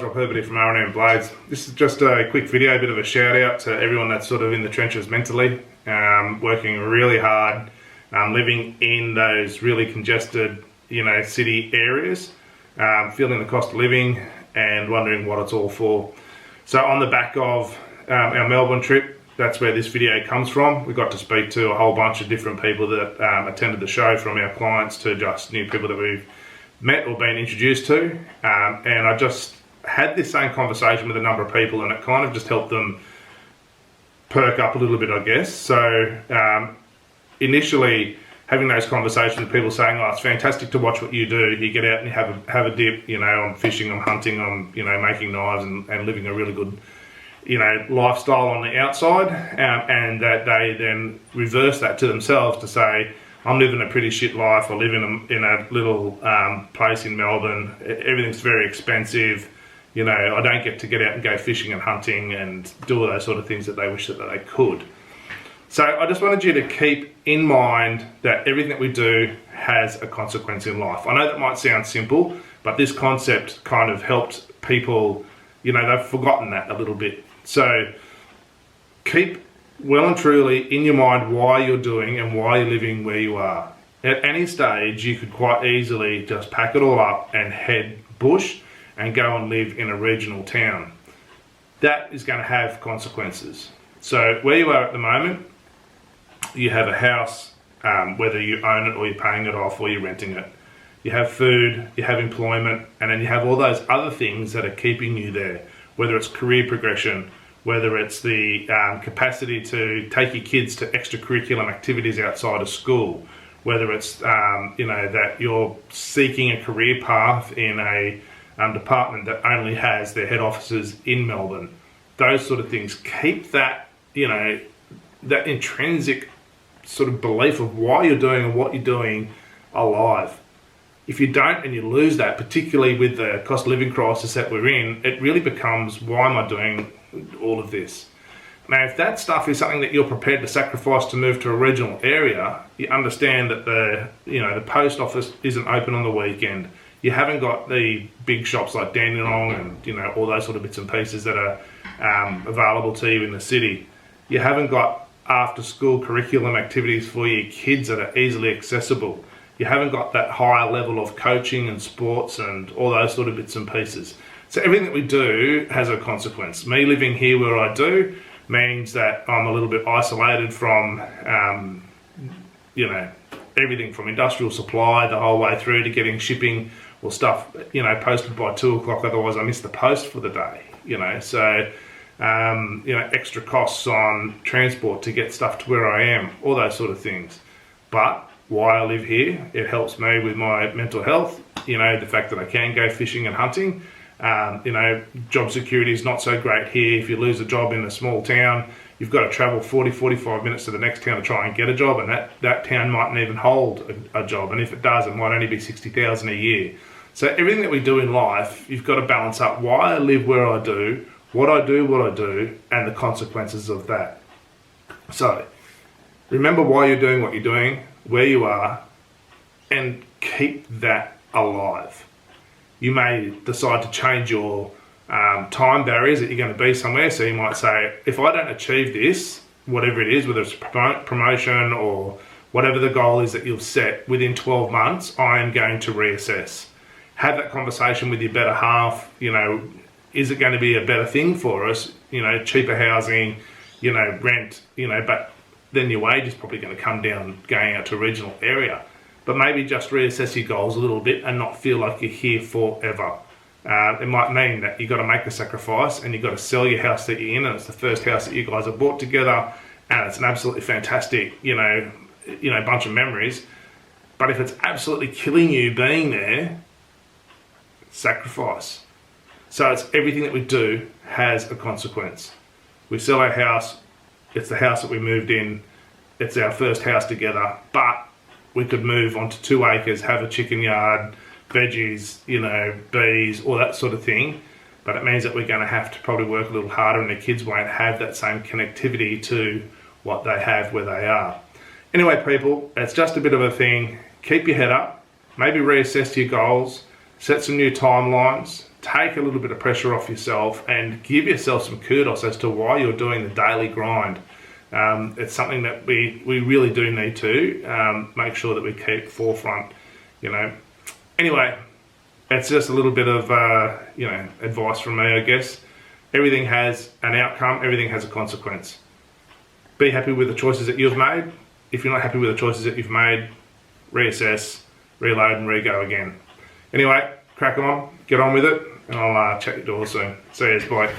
Rob Herbert here from R&M Blades. This is just a quick video, a bit of a shout out to everyone that's sort of in the trenches mentally, working really hard, living in those really congested, city areas, feeling the cost of living and wondering what it's all for. So on the back of our Melbourne trip, that's where this video comes from. We got to speak to a whole bunch of different people that attended the show, from our clients to just new people that we've met or been introduced to, and I just had this same conversation with a number of people, and it kind of just helped them perk up a little bit, I guess. So initially having those conversations with people saying, oh, it's fantastic to watch what you do. You get out and you have a dip, I'm fishing, I'm hunting, I'm making knives and living a really good lifestyle on the outside, and that they then reverse that to themselves to say, I'm living a pretty shit life. I live in a little place in Melbourne. Everything's very expensive. I don't get to get out and go fishing and hunting and do all those sort of things that they wish that they could. So I just wanted you to keep in mind that everything that we do has a consequence in life. I know that might sound simple, but this concept kind of helped people, they've forgotten that a little bit. So keep well and truly in your mind why you're doing and why you're living where you are. At any stage, you could quite easily just pack it all up and head bush and go and live in a regional town. That is going to have consequences. So where you are at the moment, you have a house, whether you own it or you're paying it off or you're renting it. You have food, you have employment, and then you have all those other things that are keeping you there, whether it's career progression, whether it's the capacity to take your kids to extracurricular activities outside of school, whether it's that you're seeking a career path in a department that only has their head offices in Melbourne. Those sort of things. Keep that, that intrinsic sort of belief of why you're doing and what you're doing alive. If you don't and you lose that, particularly with the cost of living crisis that we're in, it really becomes, why am I doing all of this? Now, if that stuff is something that you're prepared to sacrifice to move to a regional area, you understand that the post office isn't open on the weekend. You haven't got the big shops like Dandenong and all those sort of bits and pieces that are available to you in the city. You haven't got after school curriculum activities for your kids that are easily accessible. You haven't got that higher level of coaching and sports and all those sort of bits and pieces. So everything that we do has a consequence. Me living here where I do means that I'm a little bit isolated from, everything from industrial supply the whole way through to getting shipping or stuff, posted by 2 o'clock. Otherwise I miss the post for the day, So, extra costs on transport to get stuff to where I am, all those sort of things. But why I live here, it helps me with my mental health, the fact that I can go fishing and hunting. Job security is not so great here. If you lose a job in a small town, you've got to travel 40-45 minutes to the next town to try and get a job, and that town mightn't even hold a job, and if it does, it might only be $60,000 a year. So everything that we do in life, you've got to balance up why I live where I do, what I do, and the consequences of that. So remember why you're doing what you're doing, where you are, and keep that alive. You may decide to change your time barriers that you're going to be somewhere. So you might say, if I don't achieve this, whatever it is, whether it's promotion or whatever the goal is that you've set within 12 months, I am going to reassess. Have that conversation with your better half. Is it going to be a better thing for us? Cheaper housing, rent, but then your wage is probably going to come down going out to a regional area. But maybe just reassess your goals a little bit and not feel like you're here forever. It might mean that you've got to make a sacrifice and you've got to sell your house that you're in, and it's the first house that you guys have bought together, and it's an absolutely fantastic, bunch of memories. But if it's absolutely killing you being there, sacrifice. So it's everything that we do has a consequence. We sell our house, it's the house that we moved in, it's our first house together, but we could move onto 2 acres, have a chicken yard, veggies, bees, all that sort of thing. But it means that we're going to have to probably work a little harder, and the kids won't have that same connectivity to what they have where they are. Anyway, people, it's just a bit of a thing. Keep your head up. Maybe reassess your goals. set some new timelines, take a little bit of pressure off yourself, and give yourself some kudos as to why you're doing the daily grind. It's something that we really do need to make sure that we keep forefront, you know. Anyway, it's just a little bit of, you know, advice from me, I guess. Everything has an outcome, everything has a consequence. Be happy with the choices that you've made. If you're not happy with the choices that you've made, reassess, reload and re-go again. Anyway, crack on, get on with it, and I'll chat to you all soon. See you, bye.